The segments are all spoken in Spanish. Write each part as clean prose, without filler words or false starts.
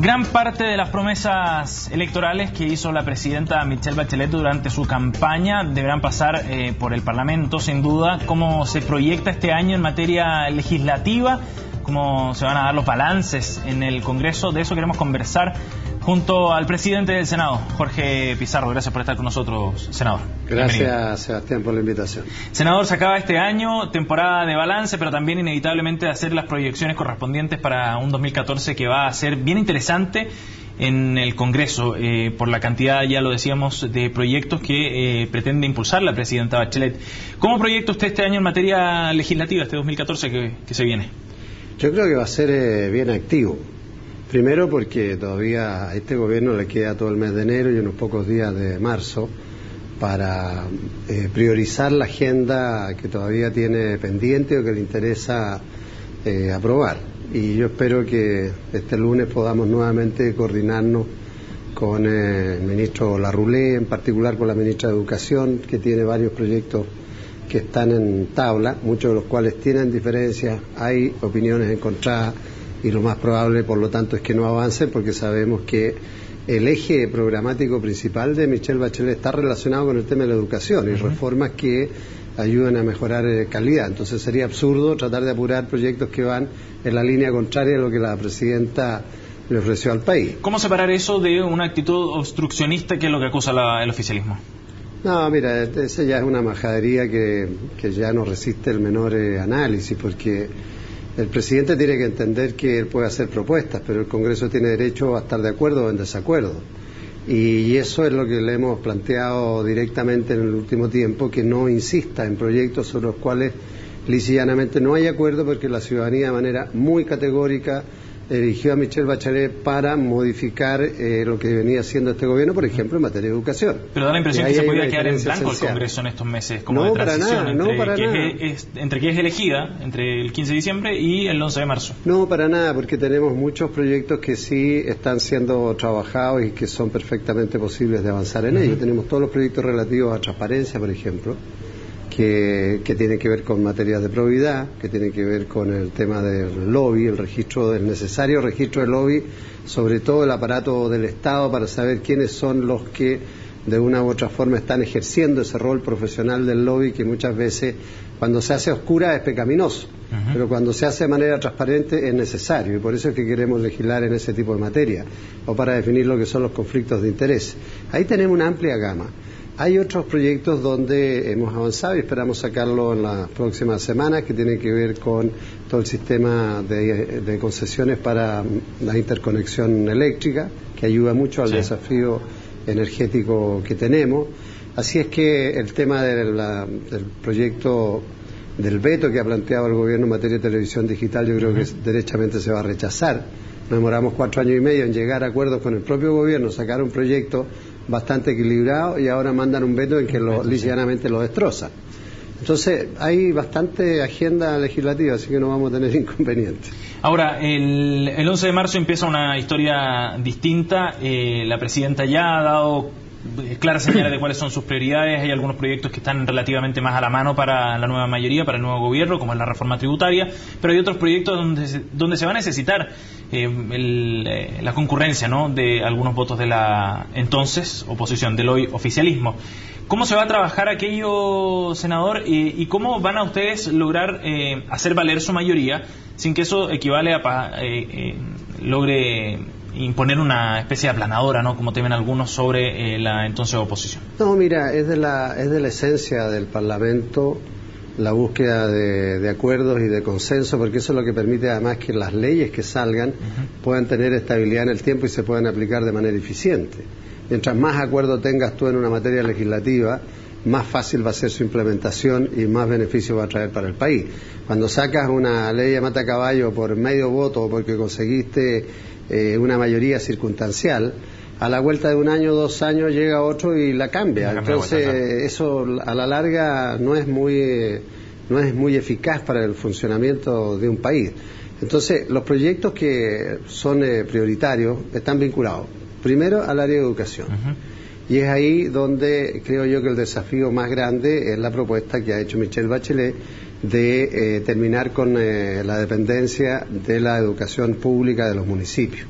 Gran parte de las promesas electorales que hizo la presidenta Michelle Bachelet durante su campaña deberán pasar por el Parlamento, sin duda. ¿Cómo se proyecta este año en materia legislativa? ¿Cómo se van a dar los balances en el Congreso? De eso queremos conversar junto al presidente del Senado, Jorge Pizarro. Gracias por estar con nosotros, senador. Gracias, bienvenido. Sebastián, por la invitación. Senador, se acaba este año, temporada de balance, pero también inevitablemente hacer las proyecciones correspondientes para un 2014 que va a ser bien interesante en el Congreso, por la cantidad, ya lo decíamos, de proyectos que pretende impulsar la presidenta Bachelet. ¿Cómo proyecta usted este año en materia legislativa, este 2014 que se viene? Yo creo que va a ser bien activo. Primero porque todavía a este gobierno le queda todo el mes de enero y unos pocos días de marzo para priorizar la agenda que todavía tiene pendiente o que le interesa aprobar. Y yo espero que este lunes podamos nuevamente coordinarnos con el ministro Larroulé, en particular con la ministra de Educación, que tiene varios proyectos que están en tabla, muchos de los cuales tienen diferencias, hay opiniones encontradas, y lo más probable, por lo tanto, es que no avance, porque sabemos que el eje programático principal de Michelle Bachelet está relacionado con el tema de la educación y reformas que ayuden a mejorar calidad. Entonces sería absurdo tratar de apurar proyectos que van en la línea contraria a lo que la presidenta le ofreció al país. ¿Cómo separar eso de una actitud obstruccionista, que es lo que acusa el oficialismo? No, mira, esa ya es una majadería que ya no resiste el menor análisis, porque el presidente tiene que entender que él puede hacer propuestas, pero el Congreso tiene derecho a estar de acuerdo o en desacuerdo. Y eso es lo que le hemos planteado directamente en el último tiempo, que no insista en proyectos sobre los cuales lisa y llanamente no hay acuerdo, porque la ciudadanía de manera muy categórica eligió a Michelle Bachelet para modificar lo que venía haciendo este gobierno, por ejemplo, en materia de educación. Pero da la impresión que se podía quedar en blanco el Congreso en estos meses, como de transición, entre que es elegida, entre el 15 de diciembre y el 11 de marzo. No, para nada, porque tenemos muchos proyectos que sí están siendo trabajados y que son perfectamente posibles de avanzar en ellos. Tenemos todos los proyectos relativos a transparencia, por ejemplo, que tiene que ver con materias de probidad, que tiene que ver con el tema del lobby, el necesario registro del lobby, sobre todo el aparato del Estado, para saber quiénes son los que de una u otra forma están ejerciendo ese rol profesional del lobby, que muchas veces cuando se hace a oscura es pecaminoso, pero cuando se hace de manera transparente es necesario, y por eso es que queremos legislar en ese tipo de materia, o para definir lo que son los conflictos de interés. Ahí tenemos una amplia gama. Hay otros proyectos donde hemos avanzado y esperamos sacarlo en las próximas semanas, que tienen que ver con todo el sistema de concesiones para la interconexión eléctrica, que ayuda mucho al desafío energético que tenemos. Así es que el tema del proyecto del veto que ha planteado el gobierno en materia de televisión digital, yo creo que derechamente se va a rechazar. Nos demoramos 4 años y medio en llegar a acuerdos con el propio gobierno, sacar un proyecto bastante equilibrado, y ahora mandan un veto en que ligeramente lo destroza. Entonces hay bastante agenda legislativa, así que no vamos a tener inconvenientes. Ahora, el 11 de marzo empieza una historia distinta. La presidenta ya ha dado claras señales de cuáles son sus prioridades. Hay algunos proyectos que están relativamente más a la mano para la nueva mayoría, para el nuevo gobierno, como es la reforma tributaria, pero hay otros proyectos donde se va a necesitar la concurrencia, ¿no?, de algunos votos de la entonces oposición, del hoy oficialismo. ¿Cómo se va a trabajar aquello, senador, y cómo van a ustedes lograr hacer valer su mayoría sin que eso equivale a logre imponer una especie de aplanadora, ¿no?, como temen algunos, sobre la entonces oposición? No, mira, es de la esencia del Parlamento la búsqueda de acuerdos y de consenso, porque eso es lo que permite además que las leyes que salgan puedan tener estabilidad en el tiempo y se puedan aplicar de manera eficiente. Mientras más acuerdo tengas tú en una materia legislativa, más fácil va a ser su implementación y más beneficio va a traer para el país. Cuando sacas una ley de matacaballo por medio voto o porque conseguiste una mayoría circunstancial, a la vuelta de 1 año, 2 años llega otro y la cambia. Entonces eso a la larga no es muy eficaz para el funcionamiento de un país. Entonces los proyectos que son prioritarios están vinculados primero al área de educación. Y es ahí donde creo yo que el desafío más grande es la propuesta que ha hecho Michelle Bachelet de terminar con la dependencia de la educación pública de los municipios.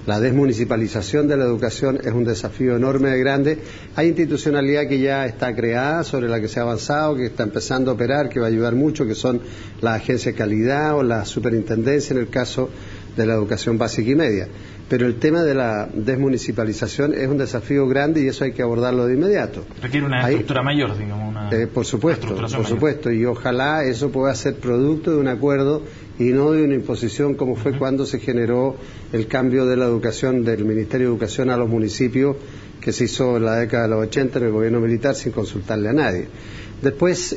La desmunicipalización de la educación es un desafío enorme y grande. Hay institucionalidad que ya está creada, sobre la que se ha avanzado, que está empezando a operar, que va a ayudar mucho, que son las agencias de calidad o la superintendencia en el caso de la educación básica y media. Pero el tema de la desmunicipalización es un desafío grande y eso hay que abordarlo de inmediato. Requiere una estructura mayor, digamos. Por supuesto, y ojalá eso pueda ser producto de un acuerdo y no de una imposición como fue cuando se generó el cambio de la educación del Ministerio de Educación a los municipios, que se hizo en la década de los 80 en el gobierno militar sin consultarle a nadie. Después,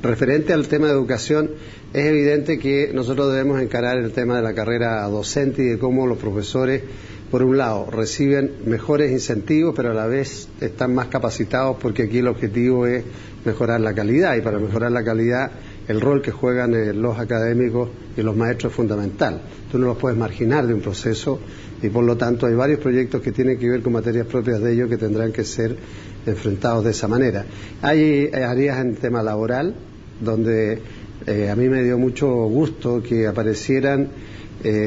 referente al tema de educación, es evidente que nosotros debemos encarar el tema de la carrera docente y de cómo los profesores, por un lado, reciben mejores incentivos, pero a la vez están más capacitados, porque aquí el objetivo es mejorar la calidad, y para mejorar la calidad el rol que juegan los académicos y los maestros es fundamental. Tú no los puedes marginar de un proceso y por lo tanto hay varios proyectos que tienen que ver con materias propias de ellos que tendrán que ser enfrentados de esa manera. Hay áreas en tema laboral donde a mí me dio mucho gusto que aparecieran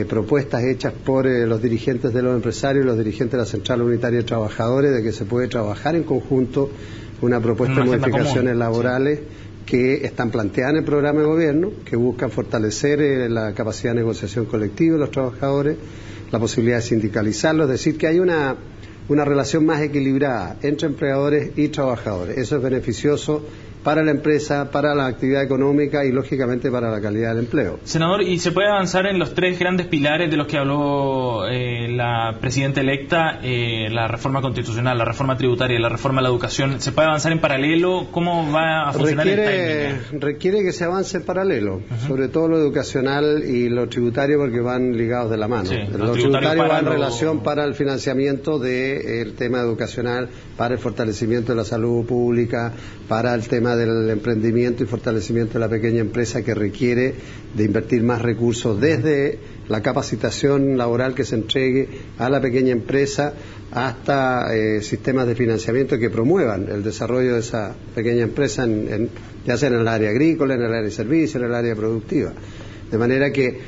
propuestas hechas por los dirigentes de los empresarios, los dirigentes de la Central Unitaria de Trabajadores, de que se puede trabajar en conjunto una propuesta de modificaciones laborales que están planteadas en el programa de gobierno, que buscan fortalecer la capacidad de negociación colectiva de los trabajadores, la posibilidad de sindicalizarlos, es decir, que hay una relación más equilibrada entre empleadores y trabajadores. Eso es beneficioso para la empresa, para la actividad económica y, lógicamente, para la calidad del empleo. Senador, ¿y se puede avanzar en los tres grandes pilares de los que habló la presidenta electa, la reforma constitucional, la reforma tributaria y la reforma a la educación? ¿Se puede avanzar en paralelo? ¿Cómo va a funcionar el timing? Requiere que se avance en paralelo, sobre todo lo educacional y lo tributario, porque van ligados de la mano. Sí, lo tributario va en relación para el financiamiento del tema educacional, para el fortalecimiento de la salud pública, para el tema del emprendimiento y fortalecimiento de la pequeña empresa, que requiere de invertir más recursos desde la capacitación laboral que se entregue a la pequeña empresa hasta sistemas de financiamiento que promuevan el desarrollo de esa pequeña empresa, ya sea en el área agrícola, en el área de servicios, en el área productiva. De manera que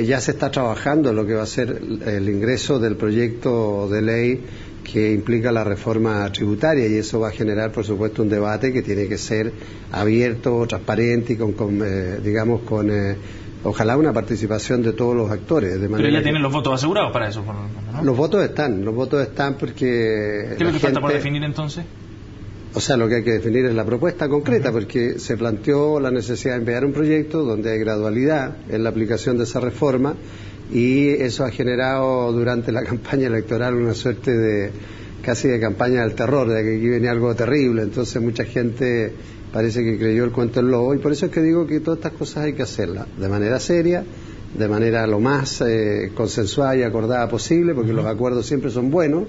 ya se está trabajando en lo que va a ser el ingreso del proyecto de ley que implica la reforma tributaria, y eso va a generar, por supuesto, un debate que tiene que ser abierto, transparente y con ojalá una participación de todos los actores. Pero ya tienen los votos asegurados para eso, ¿no? Los votos están porque... ¿Qué es lo que falta por definir entonces? O sea, lo que hay que definir es la propuesta concreta, porque se planteó la necesidad de enviar un proyecto donde hay gradualidad en la aplicación de esa reforma, y eso ha generado durante la campaña electoral una suerte de casi de campaña del terror, de que aquí venía algo terrible. Entonces mucha gente parece que creyó el cuento del lobo, y por eso es que digo que todas estas cosas hay que hacerlas de manera seria, de manera lo más consensuada y acordada posible, porque los acuerdos siempre son buenos.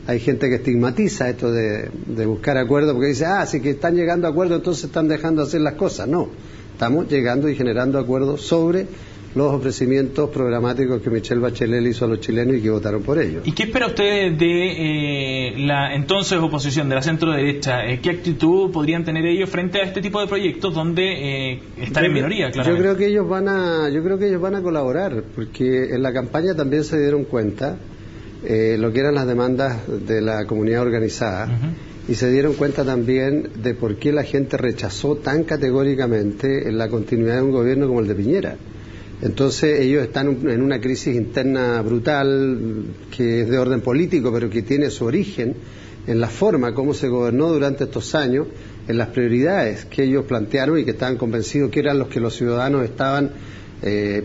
Hay gente que estigmatiza esto de buscar acuerdos, porque dice, si que están llegando a acuerdos, entonces están dejando de hacer las cosas. No, estamos llegando y generando acuerdos sobre los ofrecimientos programáticos que Michelle Bachelet le hizo a los chilenos y que votaron por ellos. ¿Y qué espera usted de la entonces oposición, de la centro-derecha? ¿Qué actitud podrían tener ellos frente a este tipo de proyectos donde están en minoría, claramente? Yo creo que ellos van a colaborar, porque en la campaña también se dieron cuenta lo que eran las demandas de la comunidad organizada, y se dieron cuenta también de por qué la gente rechazó tan categóricamente la continuidad de un gobierno como el de Piñera. Entonces ellos están en una crisis interna brutal, que es de orden político, pero que tiene su origen en la forma como se gobernó durante estos años, en las prioridades que ellos plantearon y que estaban convencidos que eran los que los ciudadanos estaban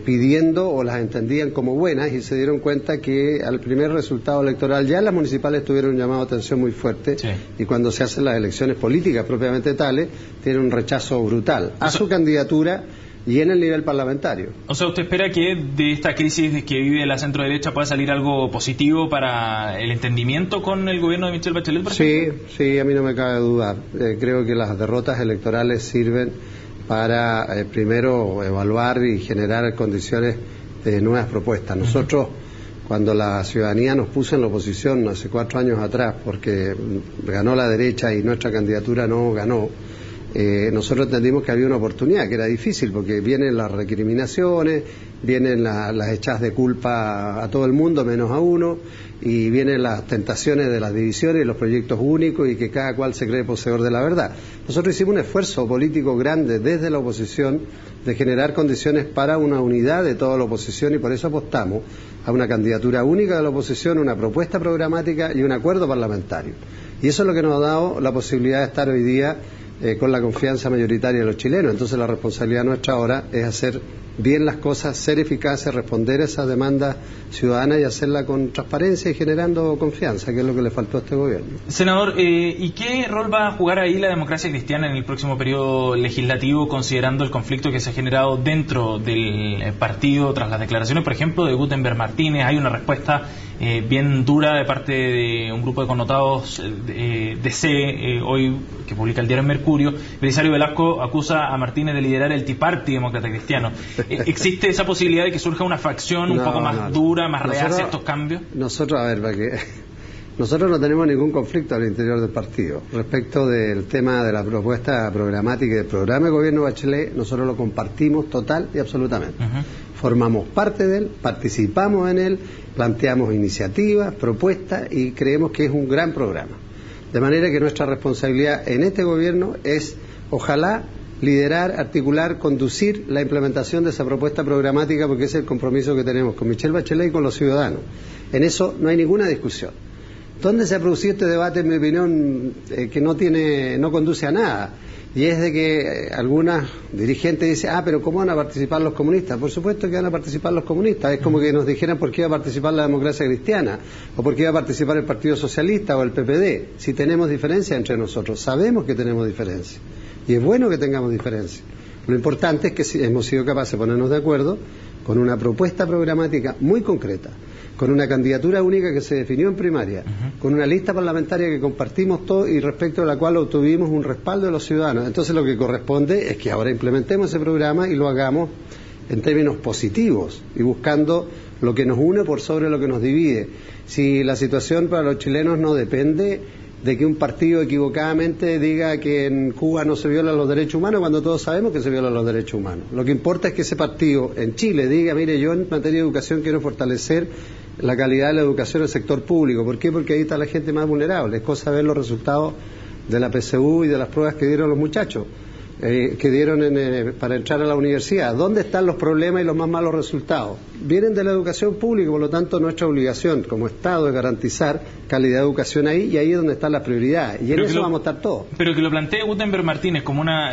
pidiendo o las entendían como buenas, y se dieron cuenta que al primer resultado electoral ya las municipales tuvieron un llamado de atención muy fuerte, y cuando se hacen las elecciones políticas propiamente tales, tienen un rechazo brutal a su candidatura y en el nivel parlamentario. O sea, ¿usted espera que de esta crisis que vive la centro-derecha pueda salir algo positivo para el entendimiento con el gobierno de Michelle Bachelet, por ejemplo? Sí, a mí no me cabe dudar. Creo que las derrotas electorales sirven para, primero, evaluar y generar condiciones de nuevas propuestas. Nosotros, cuando la ciudadanía nos puso en la oposición hace 4 años atrás, porque ganó la derecha y nuestra candidatura no ganó, nosotros entendimos que había una oportunidad, que era difícil, porque vienen las recriminaciones, vienen las echadas de culpa a todo el mundo menos a uno, y vienen las tentaciones de las divisiones y los proyectos únicos y que cada cual se cree poseedor de la verdad. Nosotros hicimos un esfuerzo político grande desde la oposición de generar condiciones para una unidad de toda la oposición, y por eso apostamos a una candidatura única de la oposición, una propuesta programática y un acuerdo parlamentario. Y eso es lo que nos ha dado la posibilidad de estar hoy día con la confianza mayoritaria de los chilenos. Entonces la responsabilidad nuestra ahora es hacer bien las cosas, ser eficaces, responder a esas demandas ciudadanas y hacerla con transparencia y generando confianza, que es lo que le faltó a este gobierno. Senador, ¿y qué rol va a jugar ahí la democracia cristiana en el próximo periodo legislativo, considerando el conflicto que se ha generado dentro del partido tras las declaraciones, por ejemplo, de Gutenberg Martínez? Hay una respuesta bien dura de parte de un grupo de connotados DC, hoy que publica el diario Mercurio. Belisario Velasco acusa a Martínez de liderar el Tea Party demócrata cristiano. ¿Existe esa posibilidad de que surja una facción un poco más dura, más reacia a estos cambios? Nosotros, a ver, nosotros no tenemos ningún conflicto al interior del partido. Respecto del tema de la propuesta programática y del programa de gobierno Bachelet, nosotros lo compartimos total y absolutamente. Formamos parte de él, participamos en él, planteamos iniciativas, propuestas y creemos que es un gran programa. De manera que nuestra responsabilidad en este gobierno es, ojalá, liderar, articular, conducir la implementación de esa propuesta programática, porque ese es el compromiso que tenemos con Michelle Bachelet y con los ciudadanos. En eso no hay ninguna discusión. ¿Dónde se ha producido este debate, en mi opinión, que no conduce a nada? Y es de que algunas dirigentes dicen, pero ¿cómo van a participar los comunistas? Por supuesto que van a participar los comunistas. Es como que nos dijeran por qué iba a participar la democracia cristiana, o por qué iba a participar el Partido Socialista o el PPD. Si tenemos diferencia entre nosotros, sabemos que tenemos diferencia. Y es bueno que tengamos diferencia. Lo importante es que hemos sido capaces de ponernos de acuerdo con una propuesta programática muy concreta, con una candidatura única que se definió en primaria, con una lista parlamentaria que compartimos todos y respecto a la cual obtuvimos un respaldo de los ciudadanos. Entonces lo que corresponde es que ahora implementemos ese programa y lo hagamos en términos positivos y buscando lo que nos une por sobre lo que nos divide. Si la situación para los chilenos no depende de que un partido equivocadamente diga que en Cuba no se violan los derechos humanos, cuando todos sabemos que se violan los derechos humanos. Lo que importa es que ese partido en Chile diga, mire, yo en materia de educación quiero fortalecer la calidad de la educación en el sector público. ¿Por qué? Porque ahí está la gente más vulnerable. Es cosa ver los resultados de la PSU y de las pruebas que dieron los muchachos, que dieron para entrar a la universidad. ¿Dónde están los problemas y los más malos resultados? Vienen de la educación pública, por lo tanto nuestra obligación como Estado es garantizar calidad de educación ahí, y ahí es donde están las prioridades, y en eso vamos a estar todos. Pero que lo plantee Gutenberg Martínez como una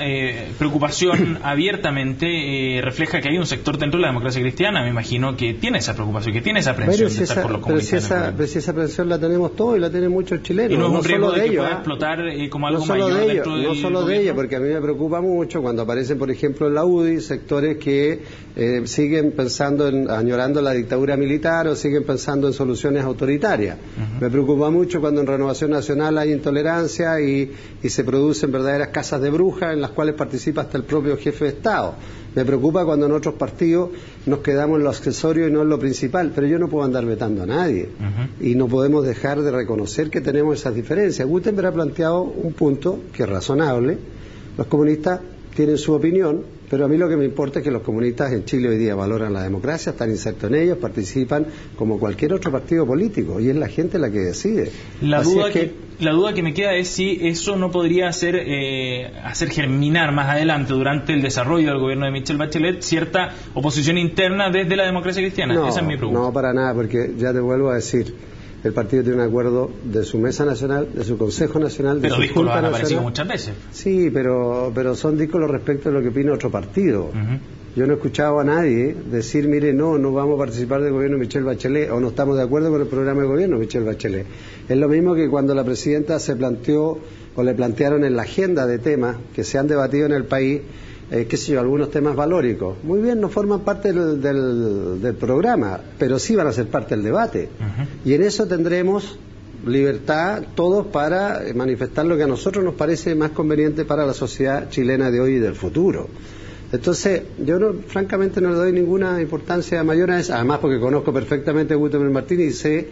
preocupación abiertamente refleja que hay un sector dentro de la democracia cristiana, me imagino, que tiene esa preocupación, que tiene esa aprensión de estar por los comunistas. Pero si esa aprensión la tenemos todos y la tienen muchos chilenos. Y no es un riesgo de que ellos, pueda explotar como algo mayor dentro del no solo de ellos, porque a mí me preocupa mucho cuando aparecen, por ejemplo, en la UDI sectores que siguen pensando añorando la dictadura militar o siguen pensando en soluciones autoritarias. Me preocupa mucho cuando en Renovación Nacional hay intolerancia y se producen verdaderas casas de brujas en las cuales participa hasta el propio jefe de Estado. Me preocupa cuando en otros partidos nos quedamos en lo accesorio y no en lo principal, pero yo no puedo andar vetando a nadie y no podemos dejar de reconocer que tenemos esas diferencias. Gutenberg ha planteado un punto que es razonable. Los comunistas tienen su opinión, pero a mí lo que me importa es que los comunistas en Chile hoy día valoran la democracia, están insertos en ellos, participan como cualquier otro partido político, y es la gente la que decide. La duda que me queda es si eso no podría hacer germinar más adelante, durante el desarrollo del gobierno de Michelle Bachelet, cierta oposición interna desde la democracia cristiana. Esa es mi pregunta. No, para nada, porque ya te vuelvo a decir, el partido tiene un acuerdo de su mesa nacional, de su consejo nacional, de su junta nacional. Pero discos han aparecido muchas veces. Sí, pero son discos respecto a lo que opina otro partido. Yo no he escuchado a nadie decir, mire, no vamos a participar del gobierno de Michelle Bachelet, o no estamos de acuerdo con el programa de gobierno de Michelle Bachelet. Es lo mismo que cuando la presidenta se planteó, o le plantearon en la agenda de temas que se han debatido en el país, algunos temas valóricos. Muy bien, no forman parte del programa, pero sí van a ser parte del debate. Y en eso tendremos libertad todos para manifestar lo que a nosotros nos parece más conveniente para la sociedad chilena de hoy y del futuro. Entonces, yo francamente no le doy ninguna importancia mayor a eso, además porque conozco perfectamente a Guterres Martínez y sé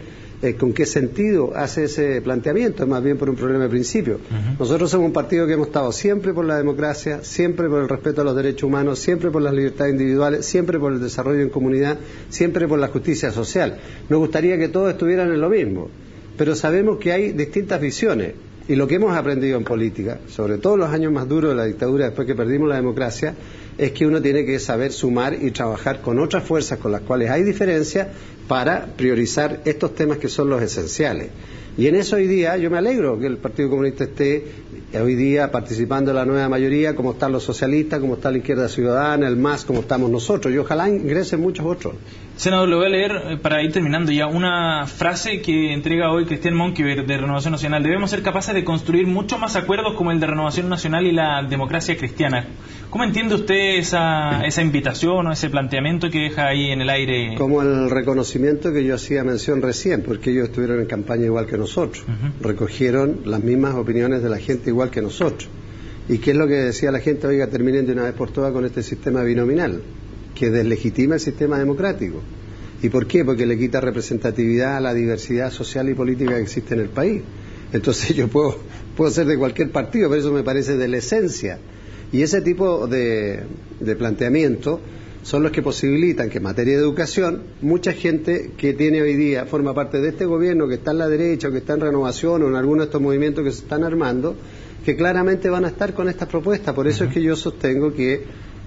con qué sentido hace ese planteamiento, es más bien por un problema de principio. Nosotros somos un partido que hemos estado siempre por la democracia, siempre por el respeto a los derechos humanos, siempre por las libertades individuales, siempre por el desarrollo en comunidad, siempre por la justicia social. Nos gustaría que todos estuvieran en lo mismo, pero sabemos que hay distintas visiones. Y lo que hemos aprendido en política, sobre todo en los años más duros de la dictadura, después que perdimos la democracia, es que uno tiene que saber sumar y trabajar con otras fuerzas con las cuales hay diferencias para priorizar estos temas que son los esenciales. Y en eso hoy día yo me alegro que el Partido Comunista esté hoy día participando en la nueva mayoría, como están los socialistas, como está la Izquierda Ciudadana, el MAS, como estamos nosotros, y ojalá ingresen muchos otros. Senador, le voy a leer, para ir terminando ya, una frase que entrega hoy Cristian Monkeberg de Renovación Nacional. Debemos ser capaces de construir mucho más acuerdos como el de Renovación Nacional y la democracia cristiana. ¿Cómo entiende usted esa invitación o ese planteamiento que deja ahí en el aire? Como el reconocimiento que yo hacía mención recién, porque ellos estuvieron en campaña igual que nosotros, recogieron las mismas opiniones de la gente igual que nosotros. ¿Y qué es lo que decía la gente? Oiga, terminen de una vez por todas con este sistema binominal, que deslegitima el sistema democrático. ¿Y por qué? Porque le quita representatividad a la diversidad social y política que existe en el país. Entonces yo puedo ser de cualquier partido, pero eso me parece de la esencia. Y ese tipo de planteamiento son los que posibilitan que en materia de educación, mucha gente que tiene hoy día, forma parte de este gobierno, que está en la derecha o que está en Renovación o en alguno de estos movimientos que se están armando, que claramente van a estar con estas propuestas. Por eso es que yo sostengo que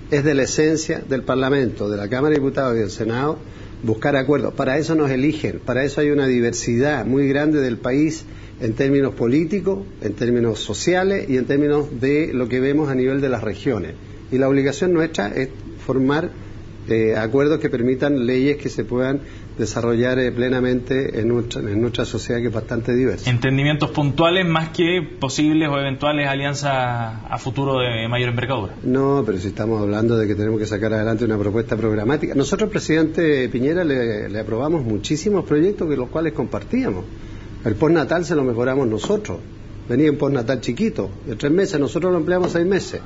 es de la esencia del Parlamento, de la Cámara de Diputados y del Senado, buscar acuerdos. Para eso nos eligen, para eso hay una diversidad muy grande del país en términos políticos, en términos sociales y en términos de lo que vemos a nivel de las regiones. Y la obligación nuestra es formar acuerdos que permitan leyes que se puedan desarrollar plenamente en nuestra sociedad, que es bastante diversa. Entendimientos puntuales más que posibles o eventuales alianzas a futuro de mayor envergadura. No, pero si estamos hablando de que tenemos que sacar adelante una propuesta programática. Nosotros, presidente Piñera, le aprobamos muchísimos proyectos que los cuales compartíamos. El postnatal se lo mejoramos nosotros. Venía un postnatal chiquito, de 3 meses, nosotros lo empleamos 6 meses.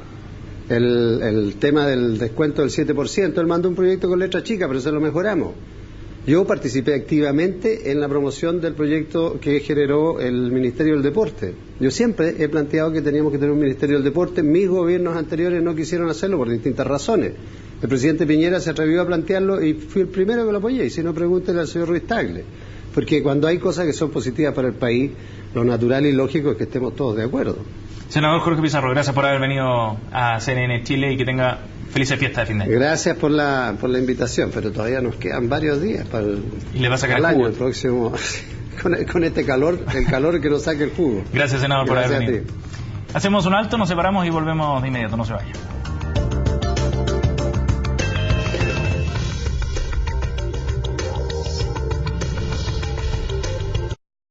El tema del descuento del 7%, él mandó un proyecto con letra chica, pero se lo mejoramos. Yo participé activamente en la promoción del proyecto que generó el Ministerio del Deporte. Yo siempre he planteado que teníamos que tener un Ministerio del Deporte. Mis gobiernos anteriores no quisieron hacerlo por distintas razones. El presidente Piñera se atrevió a plantearlo y fui el primero que lo apoyé. Y si no, pregúntele al señor Ruiz Tagle. Porque cuando hay cosas que son positivas para el país, lo natural y lógico es que estemos todos de acuerdo. Senador Jorge Pizarro, gracias por haber venido a CNN Chile y que tenga felices fiestas de fin de año. Gracias por la invitación, pero todavía nos quedan varios días para el año, el próximo, con este calor, el calor que nos saque el jugo. Gracias, senador, por haber venido. A ti. Hacemos un alto, nos separamos y volvemos de inmediato, no se vaya.